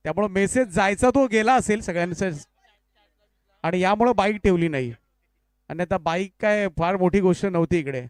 त्यामुळे मेसेज जायचा तो गेला असेल सगळ्यांचा, आणि यामुळे बाईक ठेवली नाही. आणि आता बाईक काय फार मोठी गोष्ट नव्हती इकडे.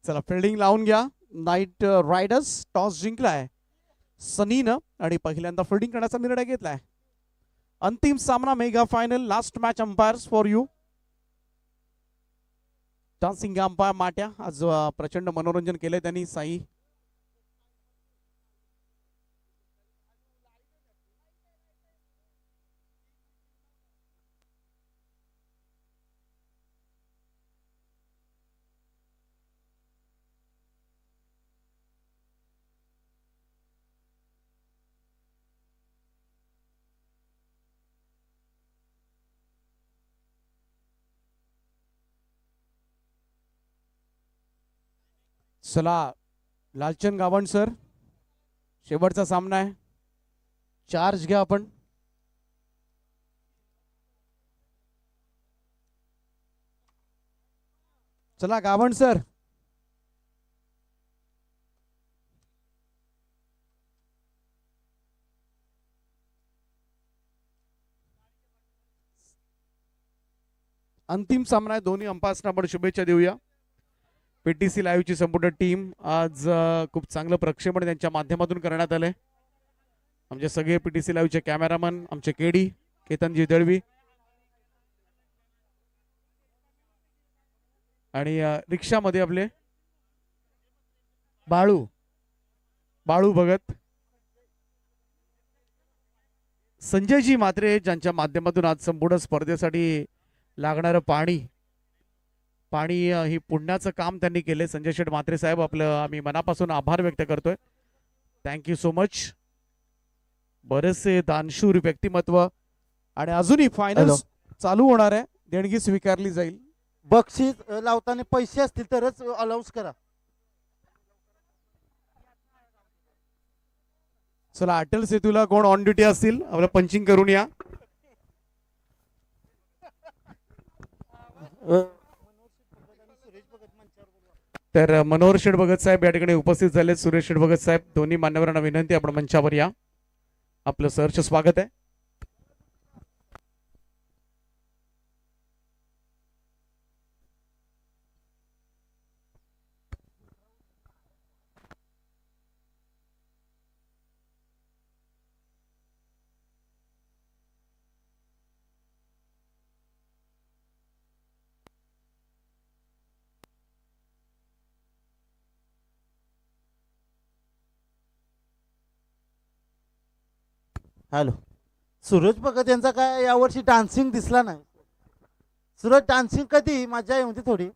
चला फिल्डिंग लावून घ्या. नाईट रायडर्स टॉस जिंकलाय सनीनं आणि पहिल्यांदा फिल्डिंग करण्याचा निर्णय घेतलाय. अंतिम सामना mega final, last match umpires for you. Dancing umpire माट्या आज प्रचंड मनोरंजन केलंय त्यांनी. साई चला लालचंद गावण सर, शेवटचा सामना आहे, चार्ज घ्या आपण. चला गावण सर. अंतिम सामना आहे, दोन्ही अंपायर्सना आपण शुभेच्छा देऊया. पीटीसी लाईव्हची संपूर्ण टीम आज खूप चांगलं प्रक्षेपण त्यांच्या माध्यमातून करण्यात आलंय. आमचे सगळे पीटीसी लाईव्हचे कॅमेरामन, आमचे केडी केतनजी दळवी आणि रिक्षामध्ये आपले बाळू भगत, संजयजी म्हात्रे, ज्यांच्या माध्यमातून आज संपूर्ण स्पर्धेसाठी लागणारं पाणी ही पुण्याचं काम त्यांनी केले. संजय शेठ म्हात्रे साहेब, आपलं आम्ही मनापासून आभार व्यक्त करतोय. Thank you so much. बरेचसे दानशूर व्यक्तिमत्व. आणि अजूनही फायनल चालू होणार आहे, देणगी स्वीकारली जाईल. बक्षीस लावताना पैसे असतील तरच अलाउन्स करा. चला अटल सेतूला कोण ऑन ड्युटी असतील आपलं पंचिंग करून या. तर मनोहर शेठ भगत साहेब या ठिकाणी उपस्थित झाले. सुरेश शेठ भगत साहेब, दोन्ही मान्यवरांना विनंती आपण मंचावर या. आपलं सहर्ष स्वागत आहे. हॅलो, सूरज भगत यांचा काय यावर्षी डान्सिंग दिसला नाही. सूरज डान्सिंग कधी मजा येऊन थोडी.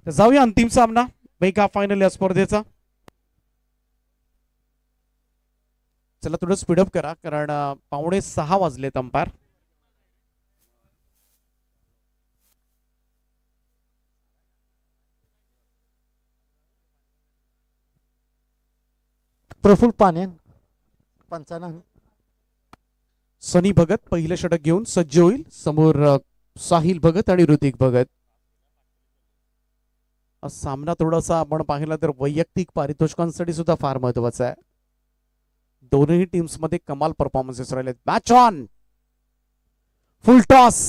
जाऊया अंतिम सामना मेगा फायनल या स्पर्धेचा. चला थोडं स्पीडअप करा, कारण 5:45 वाजलेत. अंपायर प्रफुल्ल पाने पंचाना. सनी भगत पहिलं षटक घेऊन सज्ज होईल. समोर साहिल भगत आणि ऋतिक भगत. सामना थोडासा आपण पाहिला तर वैयक्तिक पारितोषिकांसाठी सुद्धा फार महत्वाचा आहे. दोनही टीम्स मध्ये कमाल परफॉर्मन्सेस राहिले. Match on. Full toss.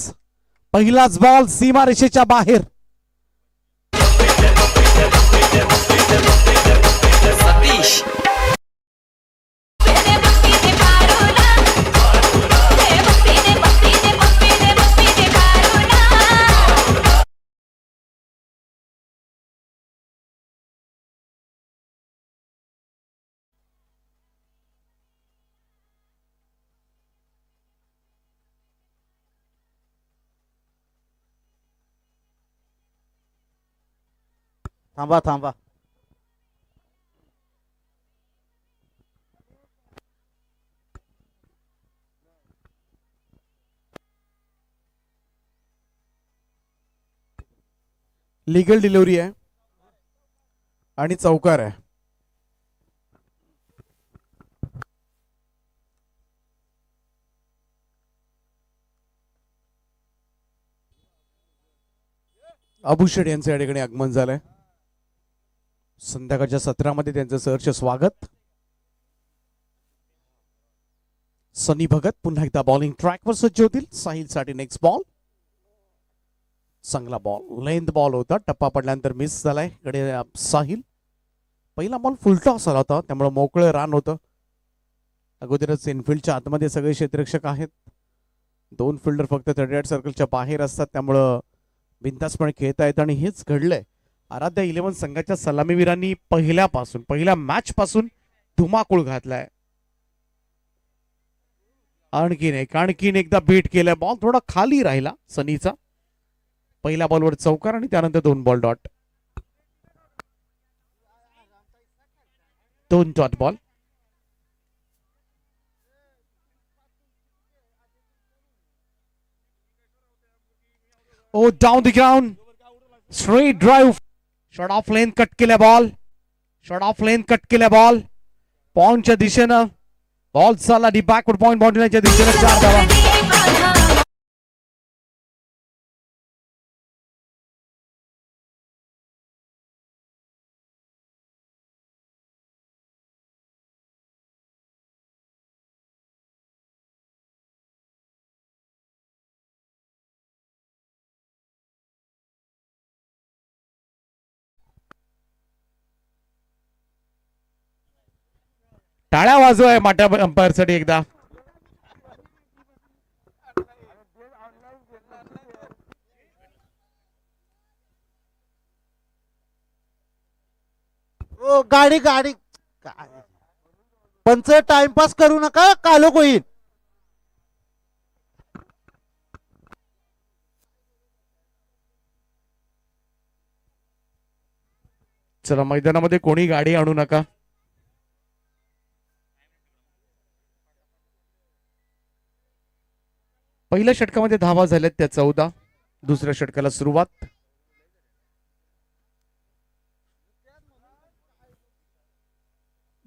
पहिलाच बॉल सीमारेषेच्या बाहेर. सतीश थांबा थांबा. लिगल डिलिव्हरी आहे आणि चौकार आहे. अबू शेठ यांचं या ठिकाणी आगमन झालंय. संध्याकाळच्या सत्रामध्ये त्यांचं सहर्ष स्वागत. सनी भगत पुन्हा एकदा बॉलिंग ट्रॅकवर सज्ज होतील. साहिलसाठी नेक्स्ट बॉल. चांगला बॉल, लेंथ बॉल होता, टप्पा पडल्यानंतर मिस झालाय इकडे साहिल. पहिला बॉल फुलटॉस आला होता, त्यामुळे मोकळं रान होतं. अगोदरच इनफिल्डच्या आतमध्ये सगळे क्षेत्ररक्षक आहेत. 2 फिल्डर फक्त 38 सर्कलच्या बाहेर असतात, त्यामुळं बिनधास्तपणे खेळता येतं आणि हेच घडलंय. आराध्या 11 संघाच्या सलामीवीरांनी पहिल्या मॅच पासून धुमाकूळ घातलाय. आणखीन एकदा बीट केलाय. बॉल थोडा खाली राहिला सनीचा. पहिल्या बॉलवर चौकार आणि त्यानंतर 2 ball dot. 2 dot ball. Oh down the ground, straight drive, shot off लेन कट केल्या बॉल. पॉइंटच्या दिशेनं बॉल चालला डी बॅकवर्ड पॉइंट बाउंड्रीच्या दिशेनं 4 धावा. टाळ्या वाजवाय माट्या अंपायरसाठी एकदा. ओ गाडी गाडी काय पंच, टाइमपास करू नका, कालोख होईल. चला, मैदानामध्ये कोणी गाडी आणू नका. पहिल्या षटकामध्ये धावा झाल्यात त्या 14. दुसऱ्या षटकाला सुरुवात.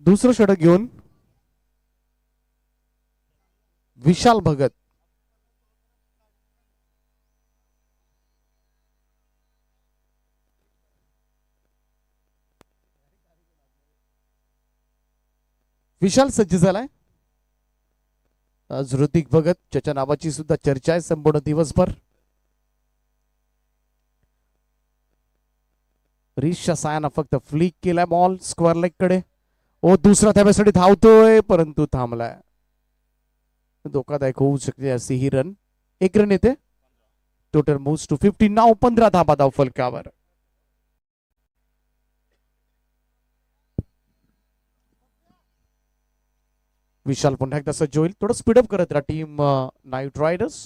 दुसरं षटक घेऊन विशाल भगत. विशाल सज्ज झालाय. आज ऋतिक भगत ज्याच्या नावाची सुद्धा चर्चा आहे संपूर्ण दिवसभर. रिशा सायानं फक्त फ्लिक केलाय बॉल स्क्वेअर लेग कडे. ओ दुसरा धाब्यासाठी धावतोय परंतु थांबलाय. धोकादायक होऊ शकते अशी ही रन. 1 रन येते. Total moves to 50. नाव 15 धाबा धाव फलकावर. विशाल पुन्हा एकदा सज्ज होईल. थोडं स्पीडअप करत राहा टीम नाईट रायडर्स.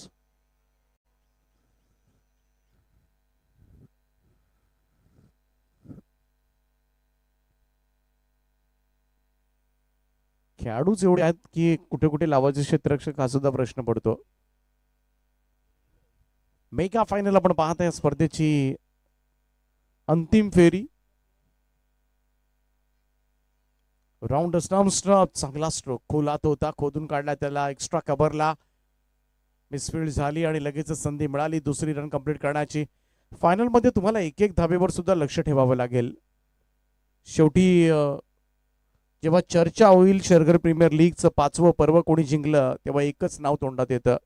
खेळाडूच एवढे आहेत की कुठे कुठे लावायचे क्षेत्ररक्षक हा सुद्धा प्रश्न पडतो. मेगा फायनल आपण पाहत आहे स्पर्धेची अंतिम फेरी. राऊंड चांगला स्ट्रोक खोलात होता, खोदून काढला, त्याला एक्स्ट्रा कव्हरला मिसफील्ड झाली आणि लगेच संधी मिळाली दुसरी रन कंप्लीट करण्याची. फायनल मध्ये तुम्हाला एक धाबेवर सुद्धा लक्ष ठेवावं लागेल. शेवटी जेव्हा चर्चा होईल शर्गर प्रीमियर लीगचं 5वं पर्व कोणी जिंकलं तेव्हा एकच नाव तोंडात येतं.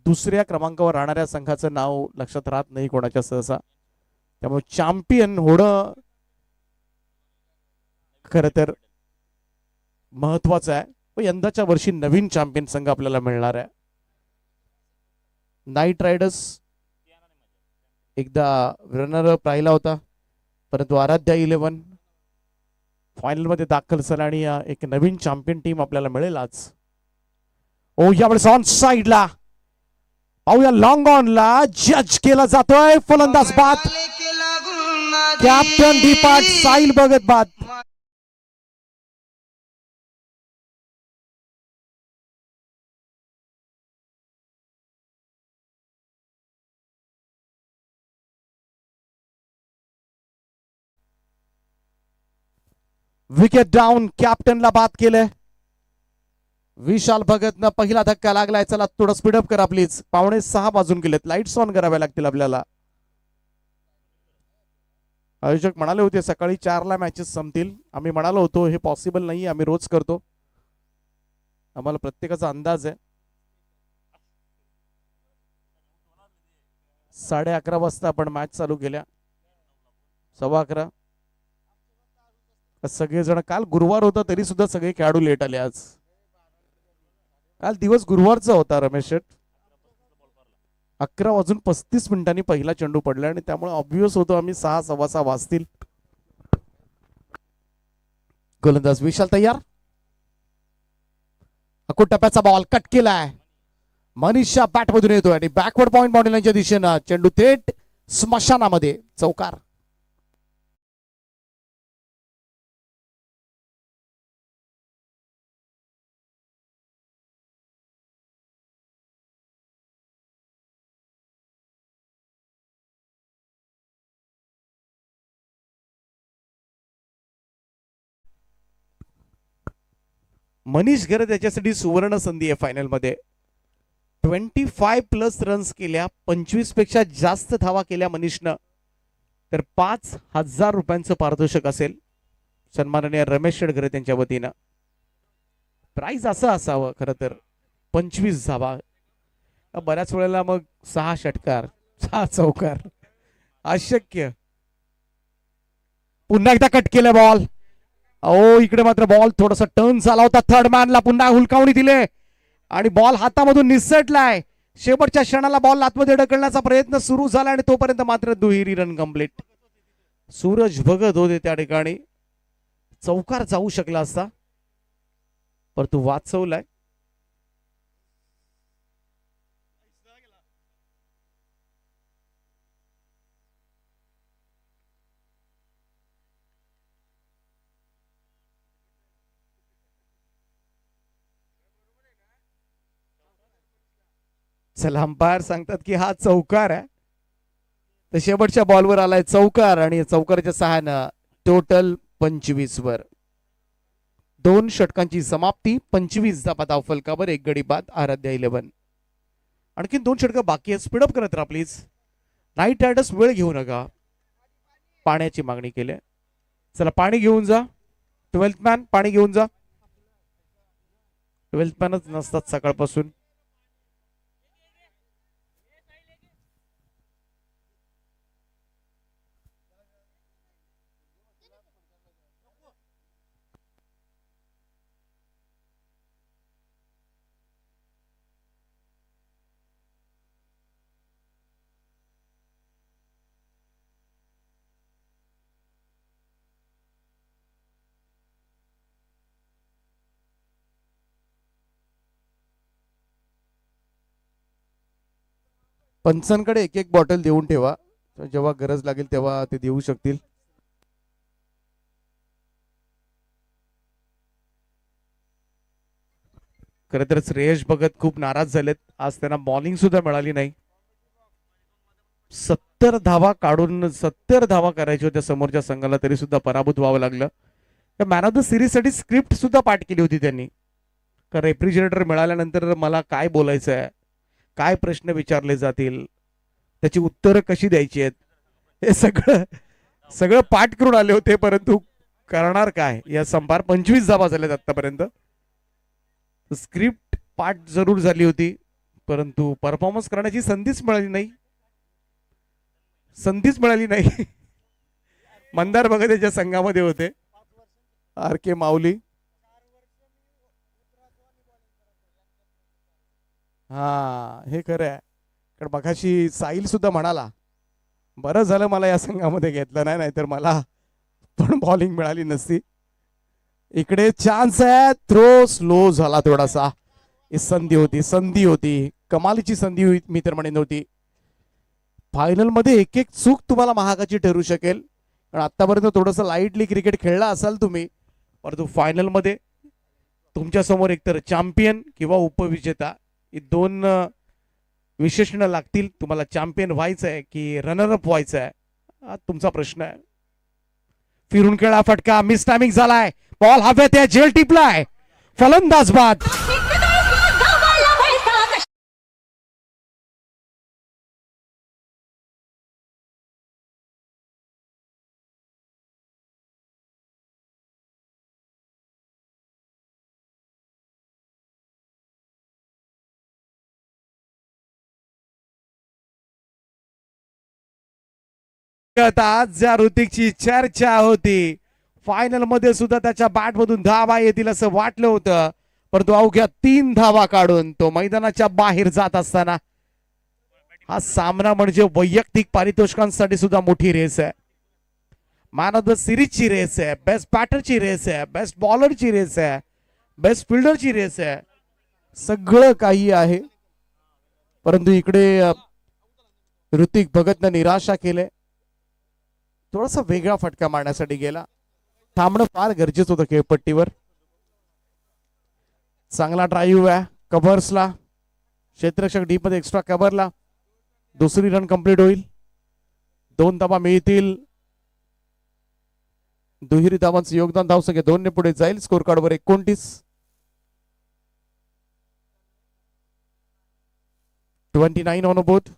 दुसऱ्या क्रमांकावर राहणाऱ्या संघाचं नाव लक्षात राहत नाही कोणाच्या सहसा. त्यामुळे चॅम्पियन होणं खरं तर महत्वाचं आहे. व यंदाच्या वर्षी नवीन चॅम्पियन संघ आपल्याला मिळणार आहे. नाईट रायडर्स एकदा रनर अप राहिला होता परंतु आराध्या 11 फायनल मध्ये दाखल झाला आणि एक नवीन चॅम्पियन टीम आपल्याला मिळेल आज. ओ यावेळेस ऑन साइडला पाहूया लॉंग ऑनला जज केला जातोय फलंदाज बाद. कॅप्टन डिपार्ट साईल भगत बाद. विकेट डाऊन, कॅप्टनला बाद केलंय. विशाल भगतनं पहिला धक्का लागलाय. चला थोडं स्पीडअप करा प्लीज. 5:45 वाजून गेलेत. लाईट्स ऑन कराव्या लागतील आपल्याला. आयोजक म्हणाले होते सकाळी 4ला मॅचेस संपतील. आम्ही म्हणालो होतो हे पॉसिबल नाही, आम्ही रोज करतो. आम्हाला प्रत्येकाचा अंदाज आहे. 11:30 वाजता आपण मॅच चालू केल्या. 11:15. सगळेजण, काल गुरुवार होता तरी सुद्धा सगळे खेळाडू लेट आले. आज काल दिवस गुरुवारचा होता रमेश शेठ. 11:35 पहिला चेंडू पडला आणि त्यामुळे ऑब्वियस होतो आम्ही 6, 6:15 वाजतील. गोलंदाज विशाल तयार. अकूट टप्प्याचा बॉल कट केलाय. मनीषा बॅट मधून येतोय आणि बॅकवर्ड पॉइंट बाउंड्रीच्या दिशेनं चेंडू थेट स्मशानामध्ये. चौकार. मनीष घर त्याच्यासाठी सुवर्ण संधी आहे फायनल मध्ये. 25+ रन्स केल्या, 25 पेक्षा जास्त धावा केल्या मनीषनं, तर 5,000 रुपयांचं पारितोषिक असेल. सन्माननीय रमेश शेडगरे त्यांच्या वतीनं. प्राइस असं असावं खरं तर. 25 धावा, बऱ्याच वेळेला मग 6 षटकार, 6 चौकार अशक्य. पुन्हा एकदा कट केलं बॉल. ओ इकडे मात्र बॉल थोडासा टर्न झाला होता. थर्ड मॅनला पुन्हा हुलकावणी दिले आणि बॉल हातामधून निसटलाय. शेवटच्या क्षणाला बॉल आतमध्ये ढकलण्याचा प्रयत्न सुरू झाला आणि तोपर्यंत मात्र दुहेरी रन कंप्लीट. सूरज भगत होते त्या ठिकाणी. चौकार जाऊ शकला असता परंतु वाचवलाय. चला अंपायर सांगतात की हा चौकार आहे. तर शेवटच्या बॉलवर आलाय चौकार आणि चौकाराच्या सहाय्यानं टोटल 25 वर. 2 षटकांची समाप्ती. 25 धावा धावफलकावर, 1 गडी बाद. आराध्या 11. आणखी 2 षटकं बाकी आहेत. स्पीडअप करत राहा प्लीज. नाईट रायडर्स वेळ घेऊ नका. पाण्याची मागणी केली. चला पाणी घेऊन जा. 12th मॅन पाणी घेऊन जा. 12th मॅनच नसतात सकाळपासून. पंचांकडे 1-1 बॉटल देऊन ठेवा. जेव्हा गरज लागेल तेव्हा ते देऊ शकतील. खरं तर श्रेयस भगत खूप नाराज झालेत. आज त्यांना बॉलिंग सुद्धा मिळाली नाही. 70 धावा काढून 70 धावा करायच्या होत्या समोरच्या संघाला, तरी सुद्धा पराभूत व्हावं लागलं. मॅन ऑफ द सिरीज साठी स्क्रिप्ट सुद्धा पाठ केली होती त्यांनी. रेफ्रिजरेटर मिळाल्यानंतर मला काय बोलायचं आहे, काय प्रश्न विचारले जातील, त्याची उत्तरं कशी द्यायची आहेत, हे सगळं पाठ करून आले होते. परंतु करणार काय. या संपार 25 धावा झाल्यात आतापर्यंत. स्क्रिप्ट पाठ जरूर झाली होती परंतु परफॉर्मन्स करण्याची संधीच मिळाली नाही. मंदार भगत याच्या संघामध्ये होते. RK माऊली. हा हे खरं आहे. कारण मगाशी साहिल सुद्धा म्हणाला बरं झालं मला या संघामध्ये घेतलं नाही, नाहीतर मला पण बॉलिंग मिळाली नसती. इकडे चान्स आहे. थ्रो स्लो झाला थोडासा. संधी होती कमालीची संधी मी तर म्हणेन होती. फायनल मध्ये एक चूक तुम्हाला महागाची ठरू शकेल. कारण आतापर्यंत थोडंसं लाईटली क्रिकेट खेळला असाल तुम्ही, परंतु फायनलमध्ये तुमच्या समोर एकतर चॅम्पियन किंवा उपविजेता ही दोन विशेषणं लागतील. तुम्हाला चॅम्पियन व्हायचं आहे की रनरअप व्हायचं आहे, हा तुमचा प्रश्न आहे. फिरून खेळा फटका, मिस टायमिंग झालाय, बॉल हवेत आहे, झेल टिपलाय, फलंदाज बाद. आज ज्या ऋतिकची चर्चा होती, फायनल मध्ये सुद्धा त्याच्या बॅट मधून धावा येतील असं वाटलं होतं, परंतु अवघ्या 3 धावा काढून तो मैदानाच्या बाहेर जात असताना हा सामना म्हणजे वैयक्तिक पारितोषिकांसाठी सुद्धा मोठी रेस आहे. मॅन ऑफ द सिरीजची रेस आहे, बेस्ट बॅटरची रेस आहे, बेस्ट बॉलरची रेस आहे, बेस्ट फिल्डरची रेस आहे, सगळं काही आहे. परंतु इकडे ऋतिक भगतनं निराशा केले, थोडासा वेगळा फटका मारण्यासाठी गेला. थांबणं फार गरजेचं होतं खेळपट्टीवर. चांगला ड्राईव्ह आहे कव्हर्सला, क्षेत्ररक्षक डीप मध्ये एक्स्ट्रा कव्हरला. दुसरी रन कंप्लीट होईल, 2 धावा मिळतील. दुहेरी धावांचं योगदान धावसंख्या 2 ने पुढे जाईल. स्कोर कार्डवर 29. 29 ऑन बोथ.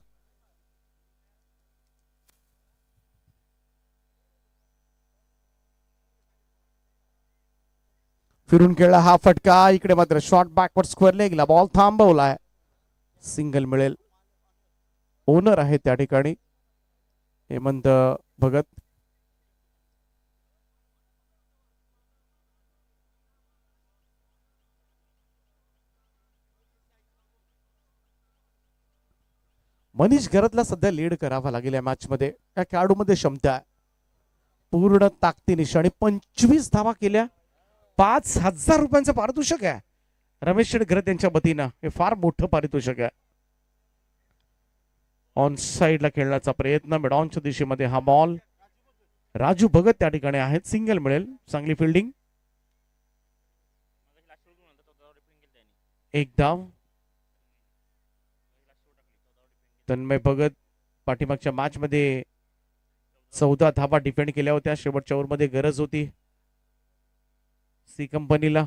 फिरून खेळला हा फटका, इकडे मात्र शॉर्ट बॅकवर्ड स्क्वेअर लेगला बॉल थांबवलाय, सिंगल मिळेल. ओनर आहे त्या ठिकाणी हेमंत भगत. मनीष घरातला सध्या लीड करावा लागेल या मॅच मध्ये. या खेळाडूमध्ये क्षमता आहे, पूर्ण ताकदीनिशी, आणि 25 धावा केल्या, 5,000 रुपयांचं पारितोषिक आहे रमेश शेडघरत यांच्या वतीनं. हे फार मोठं पारितोषिक आहे. ऑन साइडला खेळण्याचा प्रयत्न, मिड ऑनच्या दिशेमध्ये हा बॉल. राजू भगत त्या ठिकाणी आहेत, सिंगल मिळेल. चांगली फिल्डिंग, एक धाव. तन्मय भगत पाठीमागच्या मॅच मध्ये 14 धावा डिफेंड केल्या होत्या, शेवटच्या ओव्हरमध्ये गरज होती सी कंपनीला.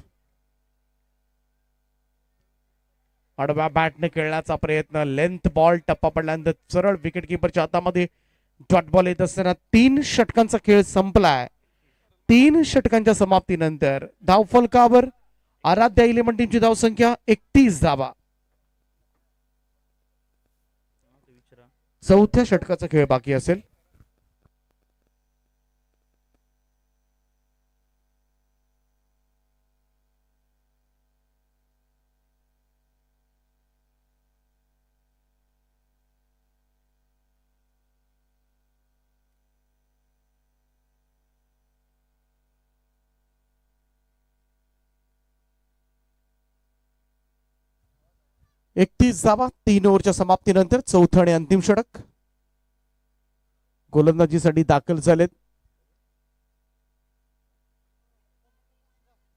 आडव्या बॅटने खेळण्याचा प्रयत्न, लेंथ बॉल, टप्पा पडल्यानंतर सरळ विकेट किपरच्या हातामध्ये डॉट बॉल येत असताना 3 षटकांचा खेळ संपलाय. 3 षटकांच्या समाप्तीनंतर धावफलकावर आराध्या इलेव्हन टीमची धावसंख्या 31 धावा. 4थ्या षटकाचा खेळ बाकी असेल. एकतीस धावा 3 ओव्हरच्या समाप्तीनंतर 4थं आणि अंतिम षटक. गोलंदाजीसाठी दाखल झालेत.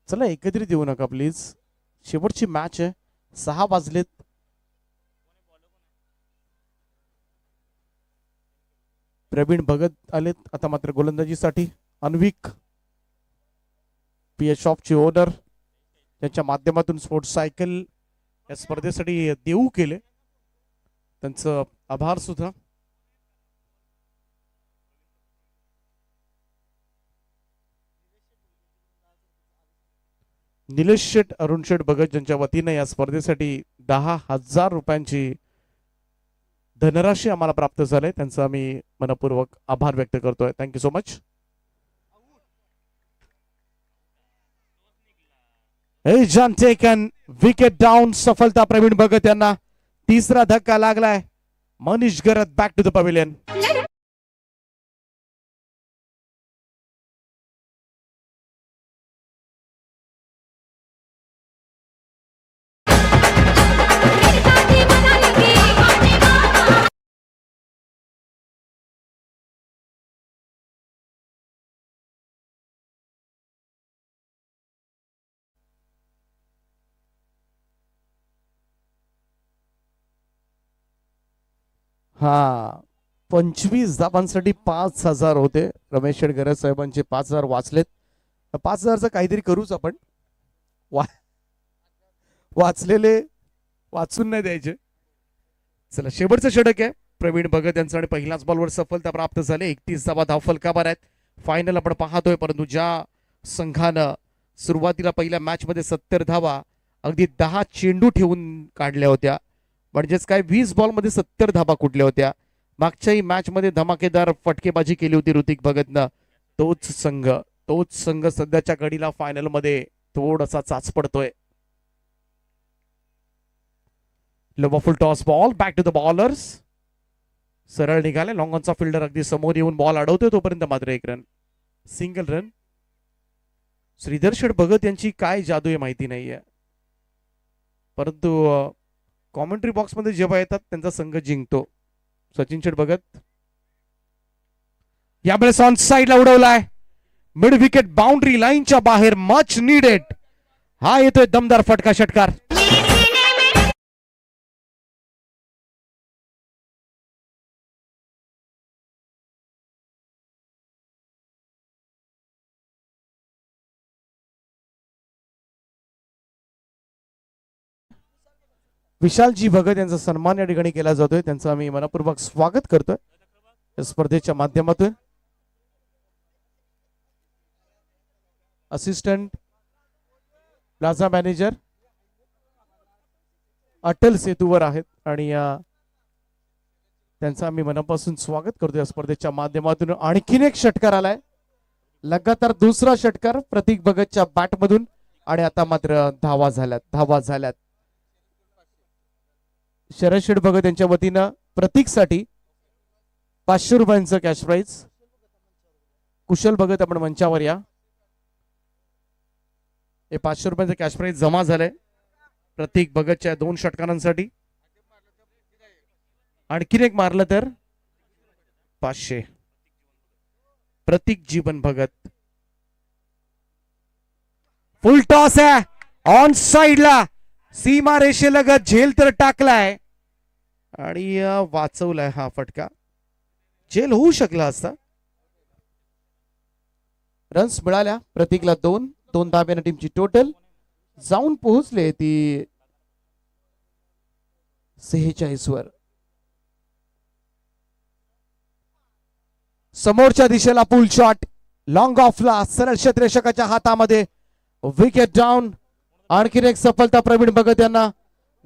चला एकत्रित येऊ नका प्लीज, शेवटची मॅच आहे. 6 वाजलेत. प्रवीण भगत आलेत आता मात्र गोलंदाजीसाठी. अन्विक पीएच ऑफचे ओनर, त्यांच्या माध्यमातून स्पोर्ट्स सायकल या स्पर्धेसाठी देऊ केले, त्यांचं आभार सुद्धा. निलेश शेठ, अरुण शेठ भगत ज्यांच्या वतीने या स्पर्धेसाठी 10,000 रुपयांची धनराशी आम्हाला प्राप्त झाले, त्यांचा आम्ही मनपूर्वक आभार व्यक्त करतोय. Thank you so much. John taken, wicket down, सफलता प्रवीण भगत यांना. 3रा धक्का लागलाय. मनीष घरत बॅक टू द पवेलियन. हा 25 धावांसाठी 5,000 होते. रमेश शेडगरे साहेबांचे 5,000 वाचलेत. 5,000चं काहीतरी करूच आपण. वाचलेले वाचून नाही द्यायचे. चला शेवटचं षटक आहे प्रवीण भगत यांचं आणि पहिल्याच बॉलवर सफलता प्राप्त झाली. 31 धावा धावफलकावर आहेत. फायनल आपण पाहतोय, परंतु ज्या संघानं सुरुवातीला पहिल्या मॅच मध्ये 70 धावा अगदी 10 चेंडू ठेवून काढल्या होत्या, म्हणजेच काय 20 बॉल मध्ये 70 धावा कुठल्या होत्या, मागच्याही मॅच मध्ये धमाकेदार फटकेबाजी केली होती ऋतिक भगतनं, तोच संघ सध्याच्या घडीला फायनल मध्ये थोडासा चाच पडतोय. लवफुल toss ball back to the bowlers. सरळ निघाले. लॉंग ऑनचा फिल्डर अगदी समोर येऊन बॉल अडवतोय, तोपर्यंत मात्र एक रन, सिंगल रन. श्रीधर शेठ भगत यांची काय जादू आहे माहिती नाहीये, परंतु कॉमेंट्री बॉक्स मध्ये जेव्हा येतात त्यांचा संघ जिंकतो. सचिन शेठ भगत यावेळेस ऑन साइडला उडवलाय. मिड विकेट बाउंड्री लाईनच्या बाहेर, मच नीडेड. हा येतोय दमदार फटका षटकार. विशालजी भगत यांचा सन्मान या ठिकाणी केला जातोय. त्यांचं आम्ही मनपूर्वक स्वागत करतोय या स्पर्धेच्या माध्यमातून. असिस्टंट प्लाझा मॅनेजर अटल सेतूवर आहेत आणि त्यांचं आम्ही मनापासून स्वागत करतोय या स्पर्धेच्या माध्यमातून. आणखीन एक षटकार आलाय, लगातार दुसरा षटकार प्रतीक भगतच्या बॅटमधून आणि आता मात्र धावा झाल्यात. शरद शेठ भगत यांच्या वतीनं प्रतीकसाठी 500 रुपयांचं कॅश प्राइज. कुशल भगत आपण मंचावर या. हे 500 रुपयांचं कॅश प्राइज जमा झालंय प्रतीक भगतच्या 2 षटकारांसाठी. आणखीन एक मारलं तर 500. प्रतीक जीवन भगत. फुल टॉस आहे ऑन साइडला, सीमा रेषेलगत झेल तर टाकलाय आणि वाचवलाय हा फटका. झेल होऊ शकला असता. रन्स मिळाल्या प्रतीकला 2 धाब्याने टीमची टोटल जाऊन पोहोचले ती 46 वर. समोरच्या दिशेला पुल शॉट, लॉंग ऑफला सरळ क्षेत्ररक्षकाच्या हातामध्ये, विकेट डाऊन. आणखीन एक सफलता प्रवीण भगत यांना.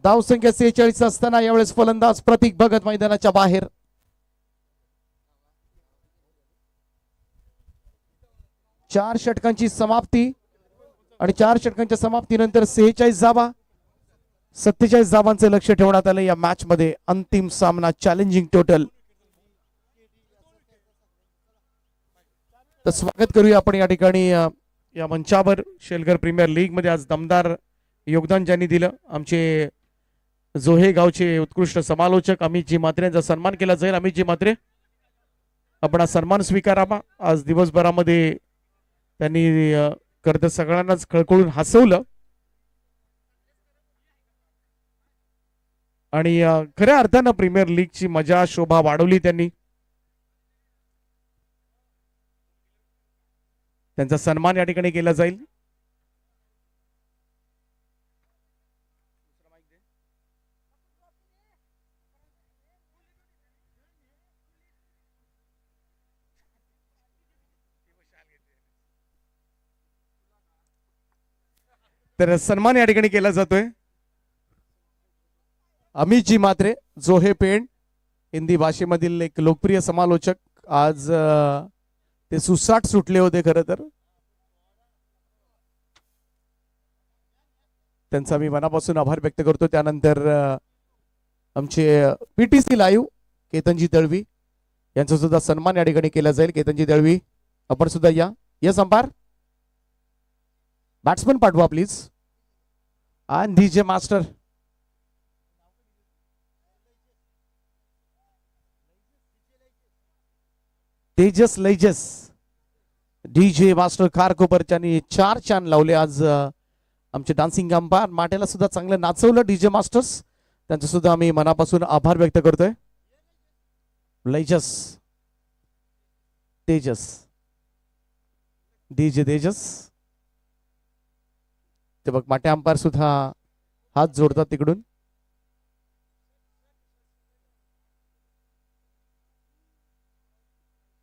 धावसंख्या 46 असताना यावेळेस फलंदाज प्रतीक भगत मैदानाच्या बाहेर. चार षटकांची समाप्ती आणि 4 षटकांच्या समाप्तीनंतर 46 धावा, 47 धावांचे लक्ष ठेवण्यात आले या मॅच मध्ये. अंतिम सामना चॅलेंजिंग टोटल. तर स्वागत करूया आपण या ठिकाणी या मंचावर. शेलघर प्रीमियर लीग मध्ये आज दमदार योगदान ज्यांनी दिलं, आमचे जोहे गावचे उत्कृष्ट समालोचक अमितजी म्हात्रे यांचा सन्मान केला जाईल. अमितजी म्हात्रे, आपण हा सन्मान स्वीकारावा. आज दिवसभरामध्ये त्यांनी करत सगळ्यांनाच खळखळून हसवलं आणि खऱ्या अर्थानं प्रीमियर लीगची मजा शोभा वाढवली त्यांनी. त्यांचा सन्मान या ठिकाणी केला जाईल. तर सन्मान या ठिकाणी केला जातोय. अमितजी म्हात्रे, जोहे पेंड, हिंदी भाषेमधील एक लोकप्रिय समालोचक. आज ते सुसाट सुटले होते खरं तर. त्यांचा मी मनापासून आभार व्यक्त करतो. त्यानंतर आमचे पीटीसी लाईव्ह केतनजी दळवी यांचा सुद्धा सन्मान या ठिकाणी केला जाईल. केतनजी दळवी, आपण सुद्धा या. यस अंपायर, बॅट्समन पाठवा प्लीज. आणि डीजे मास्टर, तेजस लैजस, डीजे मास्टर खारकोपर यांनी 4 चान लावले आज. आमचे डान्सिंग अंपायर माटेला सुद्धा चांगलं नाचवलं डीजे मास्टर्स. त्यांचं सुद्धा आम्ही मनापासून आभार व्यक्त करतोय. लैजस तेजस तेजस ते बघ माटे अंपायर सुद्धा हात जोडतात तिकडून.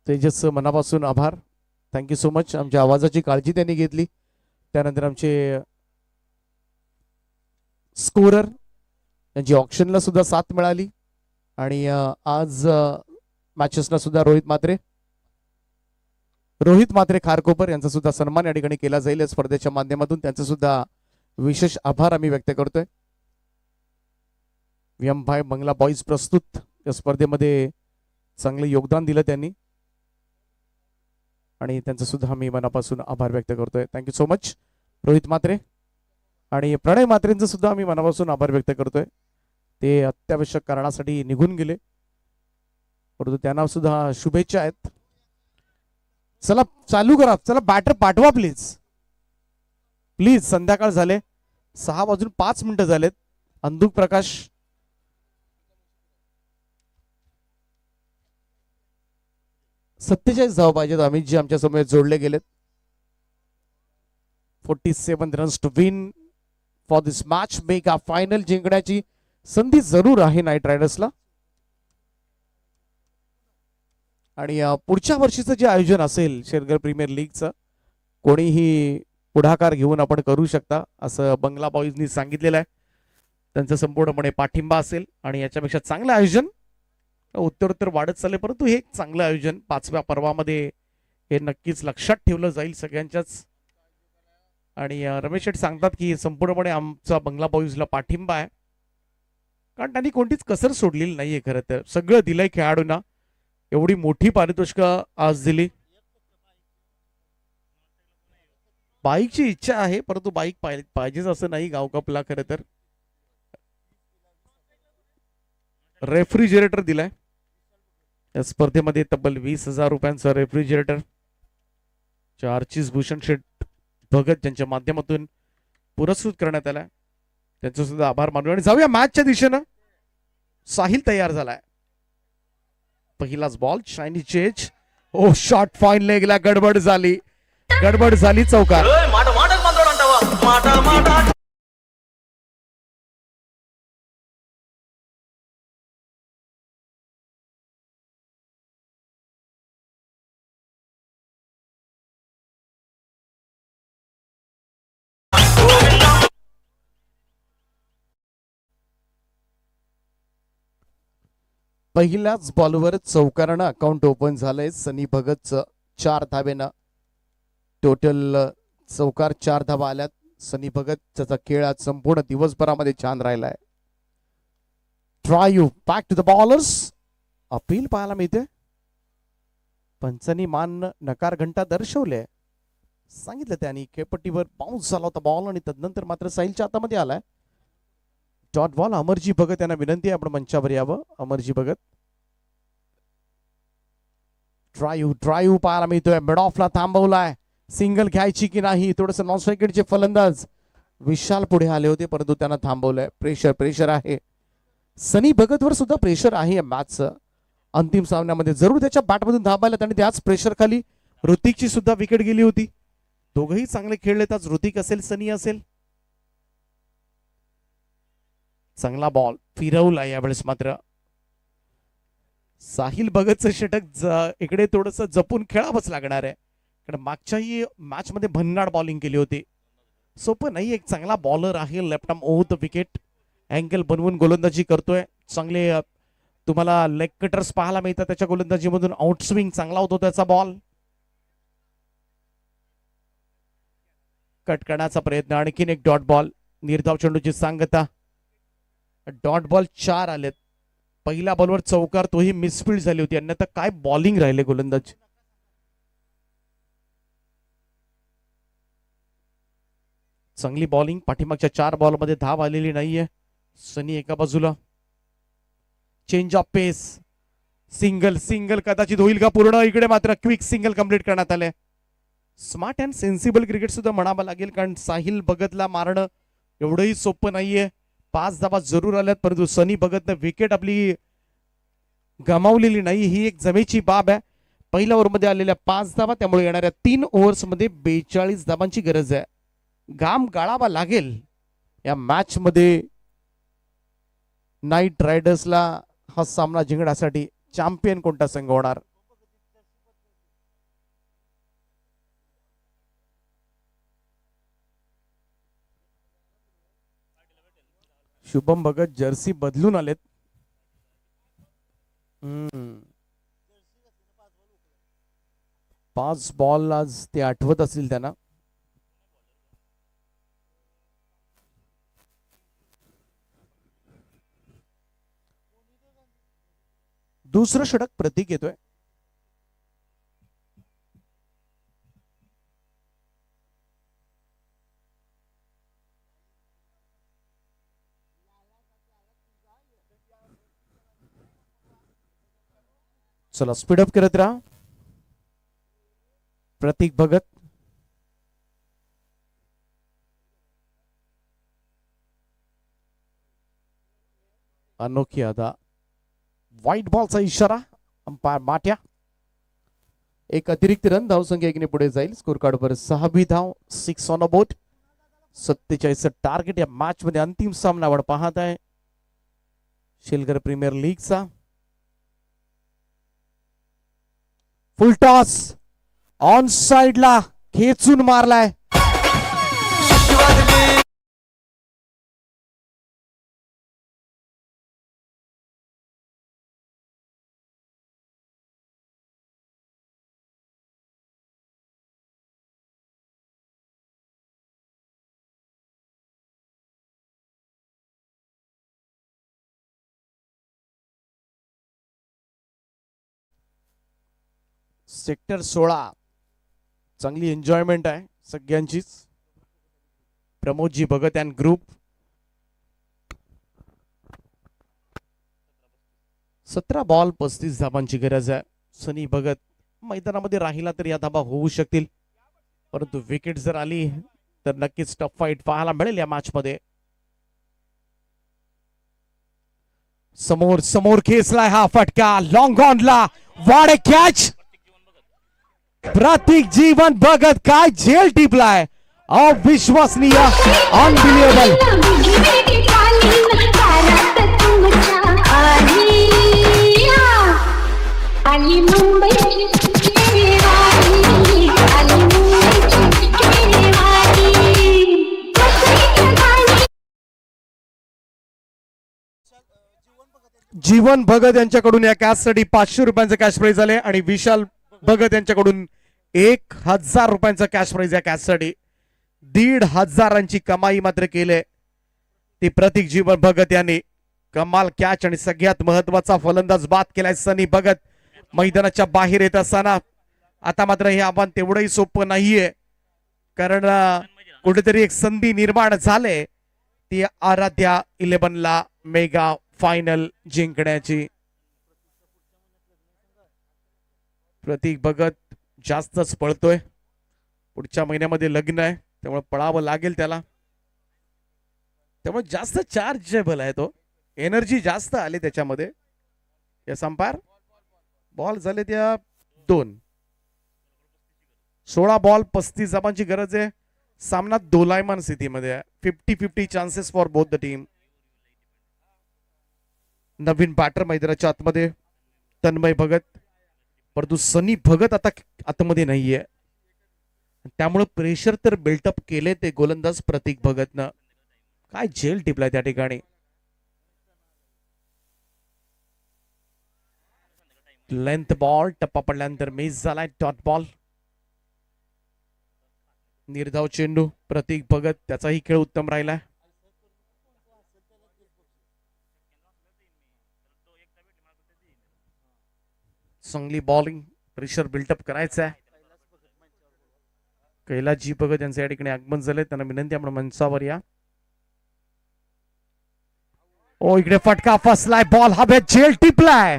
तेजस मनापासून आभार. Thank you so much. आमच्या आवाजाची काळजी त्यांनी घेतली. त्यानंतर आमचे स्कोरर यांची ऑप्शनला सुद्धा साथ मिळाली आणि आज मॅचेसला सुद्धा रोहित मात्रे खारकोपर यांचा सुद्धा सन्मान या ठिकाणी केला जाईल या स्पर्धेच्या माध्यमातून. त्यांचा सुद्धा विशेष आभार आम्ही व्यक्त करतोय. व्यामभाई बंगला बॉईज प्रस्तुत या स्पर्धेमध्ये चांगले योगदान दिलं त्यांनी आणि त्यांचा सुद्धा आम्ही मनापासून आभार व्यक्त करतोय. थँक्यू सो मच रोहित मात्रे. आणि प्रणय मात्रेंचा सुद्धा आम्ही मनापासून आभार व्यक्त करतोय. ते अत्यावश्यक कारणासाठी निघून गेले परंतु त्यांना सुद्धा शुभेच्छा आहेत. चला चालू करा. चला बॅटर पाठवा प्लीज प्लीज. संध्याकाळ झाले 6:05 झालेत. अंधुक प्रकाश 47 धावा पाहिजेत. अमित जी आमच्या समोर जोडले गेलेत. 47 runs to win for this match. Mega final जिंकण्याची संधी जरूर आहे नाईट रायडर्सला. आणि पुढच्या वर्षीचं जे आयोजन असेल शेरगर प्रीमियर लीगचं कोणीही पुढाकार घेऊन आपण करू शकता असं बंगला बॉईजनी सांगितलेलं आहे. त्यांचं संपूर्णपणे पाठिंबा असेल आणि याच्यापेक्षा चांगलं आयोजन उत्तरोत्तर वाढत चालले परंतु हे एक चांगलं आयोजन 5व्या पर्वामध्ये हे नक्कीच लक्षात ठेवलं जाईल सगळ्यांच्याच. आणि रमेश शेठ सांगतात की संपूर्णपणे आमचा बंगला बॉईजला पाठिंबा आहे कारण त्यांनी कोणतीच कसर सोडलेली नाहीये. खरं तर सगळं दिलंय खेळाडूंना. एवढी मोठी पारितोषिकं आज दिली. बाईकची इच्छा आहे परंतु बाईक पाहिजेच असं नाही गाव कपला. खरं तर रेफ्रिजरेटर दिलाय या स्पर्धेमध्ये. तब्बल 20,000 रुपयांचा रेफ्रिजरेटर आर्चिस भूषण शेठ भगत ज्यांच्या माध्यमातून पुरस्कृत करण्यात आलाय. त्यांचा सुद्धा आभार मानू. आणि जाऊया मॅचच्या दिशेनं. साहिल तयार झालाय. पहिलाच बॉल शायनी चेज. ओ शॉट फाईन लेगला गडबड झाली चौकार. पहिल्याच बॉलवर चौकारानं अकाउंट ओपन झालंय. सनी भगतचं 4 धावेनं टोटल चौकार 4 धावा आल्यात. सनी भगत त्याचा खेळ आज संपूर्ण दिवसभरामध्ये छान राहिलाय. Try you back to the bowlers. Appeal पाहायला मिळते. पंचांनी मान नकार घंटा दर्शवले. सांगितलं त्यांनी खेळपट्टीवर बाउन्स झाला होता बॉल आणि तदनंतर मात्र साहिलच्या हातामध्ये आलाय. Dot ball. अमरजी भगत यांना विनंती आहे आपण मंचावर यावं. अमरजी भगत. ट्रायू पाहायला मिळतोय. मिड ऑफला थांबवलाय. सिंगल घ्यायची की नाही. थोडस नॉन स्ट्रायकेडचे फलंदाज विशाल पुढे आले होते परंतु त्यांना थांबवलंय. प्रेशर आहे. सनी भगतवर सुद्धा प्रेशर आहे या मॅचचं. अंतिम सामन्यामध्ये जरूर त्याच्या बॅटमधून धाबायला आणि त्याच प्रेशर खाली ऋतिकची सुद्धा विकेट गेली होती. दोघंही चांगले खेळलेत आज. ऋतिक असेल सनी असेल. चांगला बॉल फिरवला यावेळेस मात्र. साहिल भगतचं षटक इकडे थोडस जपून खेळावंच लागणार आहे कारण मागच्याही मॅच मध्ये भन्नाट बॉलिंग केली होती. सोपं नाही. एक चांगला बॉलर आहे. Left arm over the wicket angle बनवून गोलंदाजी करतोय. चांगले तुम्हाला लेग कटर्स पाहायला मिळतात त्याच्या गोलंदाजीमधून. आउट स्विंग चांगला होतो त्याचा. बॉल कट करण्याचा प्रयत्न. आणखीन एक डॉट बॉल. निर्धाव चेंडूची सांगता. डॉट बॉल 4 आलेत. पहिल्या बॉलवर चौकार तोही मिसफिल्ड झाली होती. अन्यथा काय बॉलिंग राहिले गोलंदाज. चांगली बॉलिंग. पाठीमागच्या 4 बॉलमध्ये धाव आलेली नाहीये. सनी एका बाजूला. Change of Paes. सिंगल कदाचित होईल का पूर्ण. इकडे मात्र क्विक सिंगल कंप्लीट करण्यात आले. स्मार्ट अँड सेन्सिबल क्रिकेट सुद्धा म्हणावं लागेल कारण साहिल भगतला मारणं एवढंही सोपं नाहीये. 5 धावा जरूर आल्यात परंतु सनी भगतनं विकेट आपली गमावलेली नाही, ही एक जमेची बाब आहे. पहिल्या ओव्हरमध्ये आलेल्या 5 धावा, त्यामुळे येणाऱ्या 3 ओव्हर्समध्ये 42 धावांची गरज आहे. घाम गाळावा लागेल या मॅच मध्ये नाईट रायडर्सला हा सामना जिंकण्यासाठी. चॅम्पियन कोणता संघ होणार? शुभम भगत जर्सी बदलून आलेत. 5 बॉल आज ते आठवत असतील त्यांना. दुसरं षटक प्रतीक येतोय. चला स्पीडअप करत राहा. प्रतीक भगत, अनोखी अदा. व्हाईट बॉलचा इशारा अंपायर माट्या. एक अतिरिक्त रन, धावसंख्या 1 ने पुढे जाईल. स्कोर कार्डवर 6वी धाव, 6 ऑन अ बोट. 47 टार्गेट या मॅच मध्ये. अंतिम सामना आपण पाहत आहे शिलगर प्रीमियर लीगचा. फुल टॉस ऑन साइडला खेचून मारलाय. सेक्टर 16 चांगली एन्जॉयमेंट आहे सगळ्यांचीच. Pramod ji Bhagat and group. 17 ball 35 धावांची गरज आहे. सनी भगत मैदानामध्ये राहिला तर या धाबा होऊ शकतील, परंतु विकेट जर आली तर नक्कीच टफ फाईट पाहायला मिळेल या मॅच मध्ये. समोर समोर खेचलाय हा फटका लॉंग ऑनला. वाडे कॅच. प्रतीक जीवन भगत काय झेल टिपलाय. अविश्वसनीय, अनबिलिव्हेबल. जीवन भगत यांच्याकडून या कॅचसाठी 500 रुपयांचं कॅश प्राइज आले आणि विशाल भगत यांच्याकडून 1000 रुपयांचं कॅश प्राइज या कॅचसाठी. 1500 कमाई मात्र केले ती प्रतीक जीवन भगत यांनी. कमाल कॅच आणि सगळ्यात महत्वाचा फलंदाज बाद केलाय सनी भगत मैदानाच्या बाहेर येत असताना. आता मात्र हे आव्हान तेवढंही सोपं नाहीये, कारण कुठेतरी एक संधी निर्माण झाले ती आराध्या 11ला मेगा फायनल जिंकण्याची. प्रतीक भगत जास्तच पळतोय. पुढच्या महिन्यामध्ये लग्न आहे, त्यामुळे पळावं लागेल त्याला. त्यामुळे जास्त चार्जेबल आहे तो, एनर्जी जास्त आली त्याच्यामध्ये. या संपार बॉल झाले त्या 2. 16 बॉल 35 धावांची गरज आहे. सामना दोलायमान स्थितीमध्ये आहे. 50-50 chances for both the team. नवीन बॅटर मैदानाच्या आतमध्ये तन्मय भगत, परंतु सनी भगत आता आतमध्ये नाहीये, त्यामुळे प्रेशर तर बिल्टअप केले ते गोलंदाज प्रतीक भगतनं. काय झेल टिपलाय त्या ठिकाणी. लेंथ बॉल टप्पा पडल्यानंतर मिस झालाय. Dot ball. निर्धाव चेंडू प्रतीक भगत, त्याचाही खेळ उत्तम राहिलाय. चांगली बॉलिंग, प्रेशर बिल्टअप करायचं आहे. कैलासजी भगत यांचे या ठिकाणी आगमन झाले, त्यांना विनंती आपण मंचावर या. ओ इकडे फटका फसलाय, बॉल हवेत, झेल टिपलाय.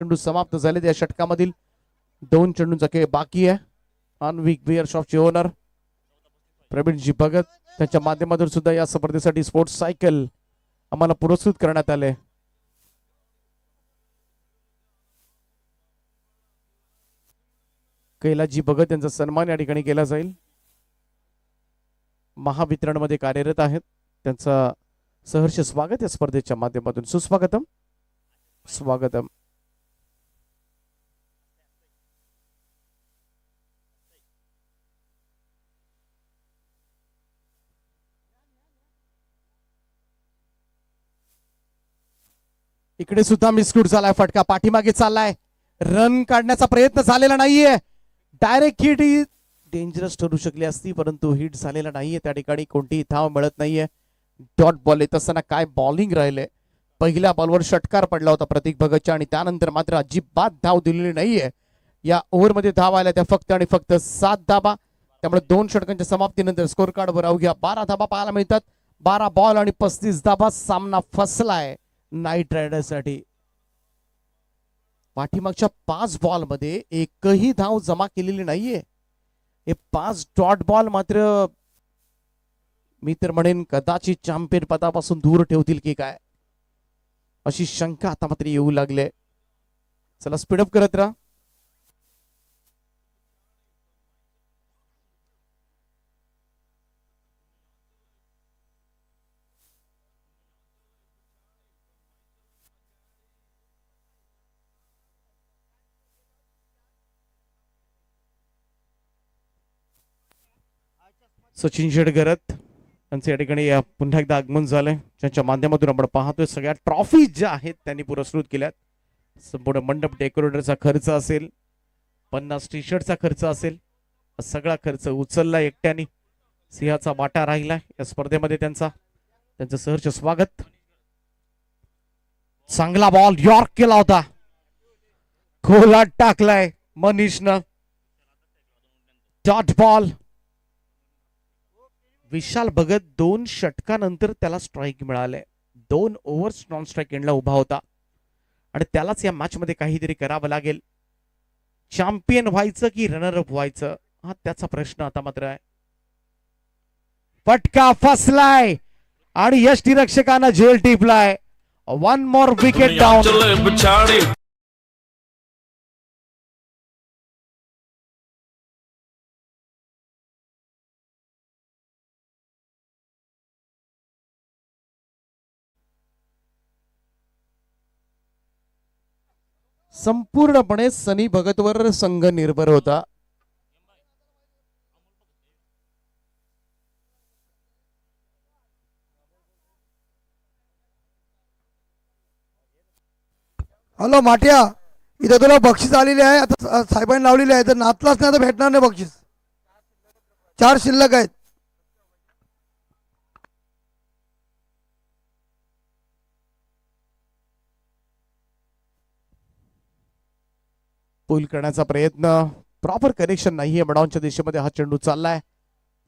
चेंडू समाप्त झाले. या षटकामधील 2 चेंडूंचा खेळ बाकी आहे. अनविक बिअर शॉपचे ओनर प्रवीणजी भगत त्यांच्या माध्यमातून सुद्धा या स्पर्धेसाठी स्पोर्ट्स सायकल आम्हाला पुरस्कृत करण्यात आले. कैलासजी भगत यांचा सन्मान या ठिकाणी केला जाईल. महावितरण मध्ये कार्यरत आहेत. त्यांचा सहर्ष स्वागत या स्पर्धेच्या माध्यमातून. सुस्वागतम, स्वागतम. इकडे सुद्धा मिसकूट झालाय. फटका पाठीमागे चाललाय. रन काढण्याचा प्रयत्न झालेला नाहीये. डायरेक्ट हिट ही डेंजरस ठरू शकली असती, परंतु हिट झालेला नाहीये. त्या ठिकाणी कोणतीही धाव मिळत नाहीये. डॉट बॉल येत असताना काय बॉलिंग राहिले. पहिल्या बॉलवर षटकार पडला होता प्रतीक भगतच्या आणि त्यानंतर मात्र अजिबात धाव दिलेली नाहीये. या ओव्हरमध्ये धाव आल्या त्या फक्त आणि फक्त 7 धाबा. त्यामुळे 2 षटकांच्या समाप्तीनंतर स्कोर कार्डवर अवघ्या 12 धाबा पाहायला मिळतात. 12 बॉल आणि 35 धाबा. सामना फसलाय नाईट रायडर्ससाठी. पाठीमागच्या 5 बॉल मध्ये एकही धाव जमा केलेली नाहीये. हे 5 डॉट बॉल मात्र मी तर म्हणेन कदाचित चॅम्पियन पदापासून दूर ठेवतील की काय अशी शंका आता मात्र येऊ लागले. चला स्पीडअप करत राहा. सचिन शेडगरत यांचे या ठिकाणी पुन्हा एकदा आगमन झालंय. ज्यांच्या माध्यमातून आपण पाहतोय सगळ्या ट्रॉफी ज्या आहेत त्यांनी पुरस्कृत केल्यात. संपूर्ण मंडप डेकोरेटरचा खर्च असेल, 50 टी शर्टचा खर्च असेल, सगळा खर्च उचलला एकट्याने. सिंहाचा वाटा राहिला या स्पर्धेमध्ये. त्यांचं सहर्ष स्वागत. चांगला बॉल यॉर्क केला होता. खोलात टाकलाय मनीषनं. Dot ball. विशाल भगत 2 षटकानंतर त्याला स्ट्राईक मिळाले. 2 ओव्हर्स नॉन स्ट्राईक एंडला उभा होता आणि त्यालाच या मॅच मध्ये काहीतरी करावं लागेल. चॅम्पियन व्हायचं की रनरअप व्हायचं हा त्याचा प्रश्न आता मात्र आहे. फटका फसलाय आणि यष्टीरक्षकांना झेल टिपलाय. 1 मोर विकेट डाऊन. संपूर्णपणे सनी भगतवर संघ निर्भर होता. हॅलो माट्या, इथं तुला बक्षीस आलेली आहे. आता साहेबांनी लावलेली आहे. जर नाचलाच नाही तर भेटणार नाही बक्षीस. 4 शिल्लक आहेत. पूल करण्याचा प्रयत्न. प्रॉपर कनेक्शन नाहीये. बडाऊनच्या दिशेमध्ये हा चेंडू चाललाय.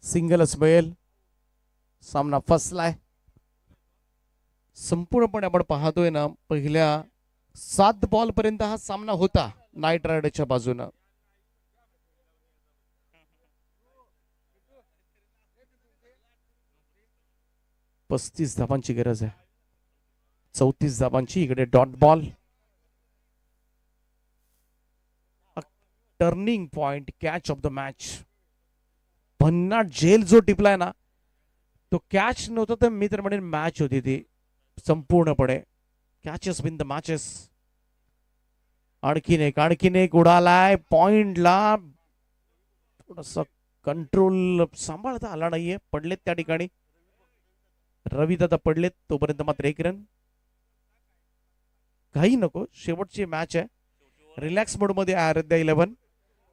सिंगलच मिळेल. सामना फसलाय. संपूर्णपणे आपण पाहतोय ना पहिल्या 7 बॉल पर्यंत हा सामना होता नाईट रायडरच्या बाजूनं. पस्तीस धाबांची गरज आहे. 34 धाबांची. इकडे dot ball. Turning point. Catch of the match. भन्नाट झेल जो टिपलाय ना तो कॅच नव्हता तर मी तर म्हणेन मॅच होती ती संपूर्णपणे. Catches been the matches. आणखीन एक उडालाय पॉइंटला. थोडस कंट्रोल सांभाळता आला नाहीये. पडलेत त्या ठिकाणी. रविदादा पडलेत. तोपर्यंत मात्र 1 रन. काही नको. शेवटची मॅच आहे. रिलॅक्स मोड मध्ये आराध्या 11.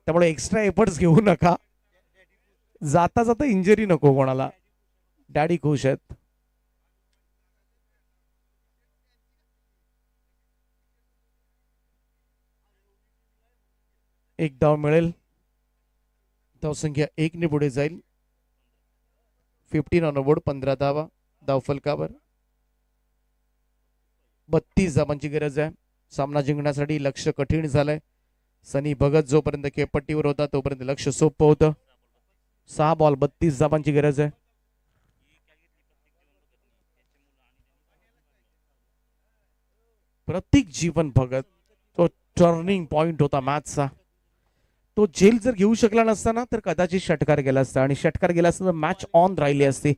त्यामुळे एक्स्ट्रा एफर्ट्स घेऊ नका. जाता जाता इंजरी नको कोणाला. डॅडी खुश आहेत. एक धाव मिळेल. धावसंख्या 1 ने पुढे जाईल. 15 ऑन बोर्ड. 15 धावा धाव फलकावर. 32 धावांची गरज आहे. सामना जिंकण्यासाठी लक्ष कठीण झालंय. सनी भगत जोपर्यंत खेळपट्टीवर होता तोपर्यंत लक्ष सोपं होतं. 6 बॉल 32 धावांची गरज आहे. प्रतीक जीवन भगत तो टर्निंग पॉइंट होता मॅचचा. तो झेल जर घेऊ शकला नसता ना तर कदाचित षटकार गेला असता आणि षटकार गेला असता तर मॅच ऑन राहिली असती.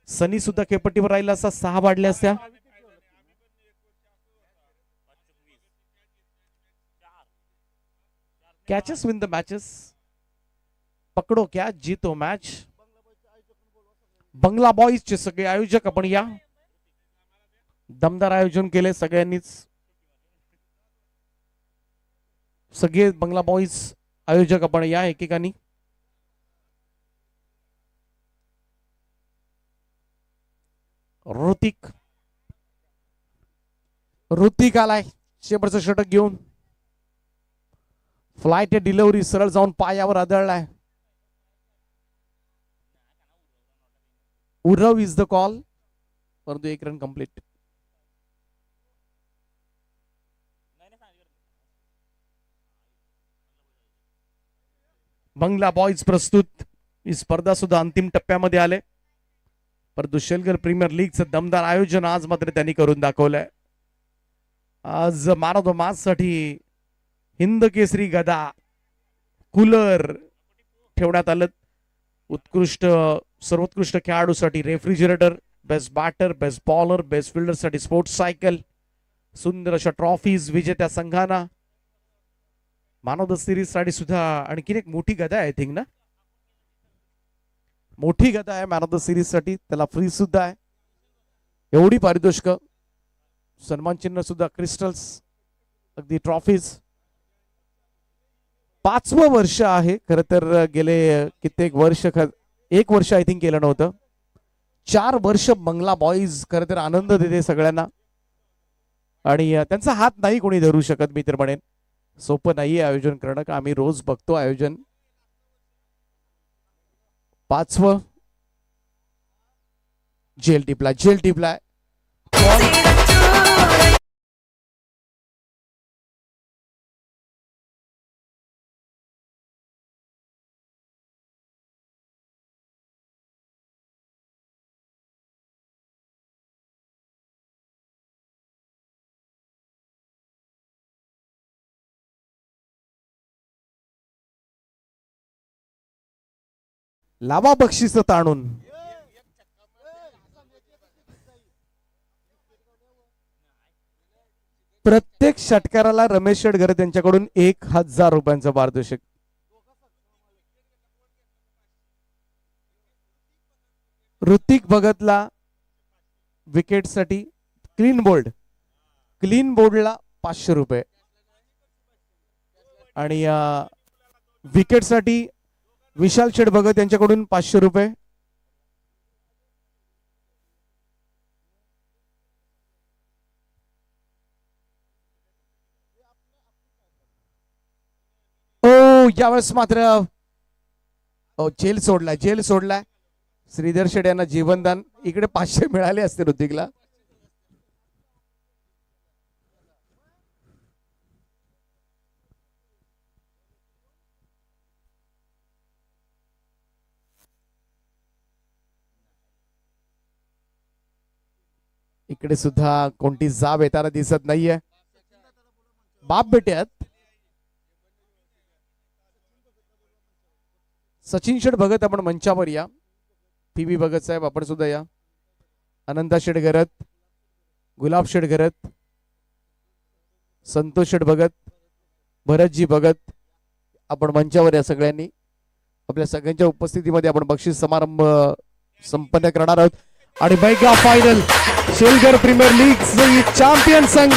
सनी सुद्धा खेळपट्टीवर राहिला असता. 6 वाढल्या असत्या. Catches win the matches. पकडो कॅच जीतो मॅच. बंगला बॉईजचे सगळे आयोजक आपण या. दमदार आयोजन केले सगळ्यांनीच. सगळे बंगला बॉईज आयोजक आपण या एकेकानी. ऋतिक आलाय शेवटचं षटक घेऊन. फ्लाइट डिलिव्हरी सरळ जाऊन पायावर आदळलाय. उरव इज द कॉल. परंतु 1 रन कंप्लीट. बंगला बॉईज प्रस्तुत. ही स्पर्धा सुद्धा अंतिम टप्प्यामध्ये आले. परंतु शेलगर प्रीमियर लीगचं दमदार आयोजन आज मात्र त्यांनी करून दाखवलंय. आज मॅन ऑफ द मॅच साठी हिंद केसरी गदा कूलर ठेवण्यात आलं. सर्वोत्कृष्ट खेळाडूसाठी refrigerator, best batter, best bowler, best fielder साठी स्पोर्ट्स सायकल, सुंदर अशा ट्रॉफीज विजेत्या संघांना. मॅन ऑफ द सिरीज साठी सुद्धा आणखीन एक मोठी गदा आहे आय थिंक ना. मोठी गदा आहे मॅन ऑफ द सिरीज साठी. त्याला फ्री सुद्धा आहे. एवढी पारितोषिक, सन्मान चिन्ह सुद्धा, क्रिस्टल्स, अगदी ट्रॉफीज. 5वं वर्ष आहे खर तर. गेले कित्येक वर्ष 1 वर्ष आय थिंक केलं नव्हतं. 4 वर्ष बंगला बॉईज खर तर आनंद देते सगळ्यांना. आणि त्यांचा हात नाही कोणी धरू शकत. मी तर म्हणेन सोपं नाहीये आयोजन करणं. का आम्ही रोज बघतो आयोजन. 5वं जेल टिपलाय. लावा बक्षीस ताणून. प्रत्येक षटकाराला रमेश शेटघरे त्यांच्याकडून 1000 रुपयांचं पारितोषिक. ऋतिक भगतला विकेटसाठी क्लीन बोल्डला 500 रुपये. आणि विकेटसाठी विशाल शेठ भगत यांच्याकडून 500 रुपये. यावेळेस मात्र जेल सोडलाय. श्रीधर शेठ यांना जीवनदान. इकडे 500 मिळाले असते ऋतिकला. इकडे सुद्धा कोणती जाब येताना दिसत नाहीये. बाप बेटे आहेत. सचिन शेठ भगत आपण मंचावर या. पी भगत साहेब आपण सुद्धा या. अनंता शेठ घरत, गुलाब शेठ घरत, संतोष शेठ भगत, भरतजी भगत आपण मंचावर या. सगळ्यांनी आपल्या सगळ्यांच्या उपस्थितीमध्ये आपण बक्षीस समारंभ संपन्न करणार आहोत. आणि mega final Shelgar premier league champion संघ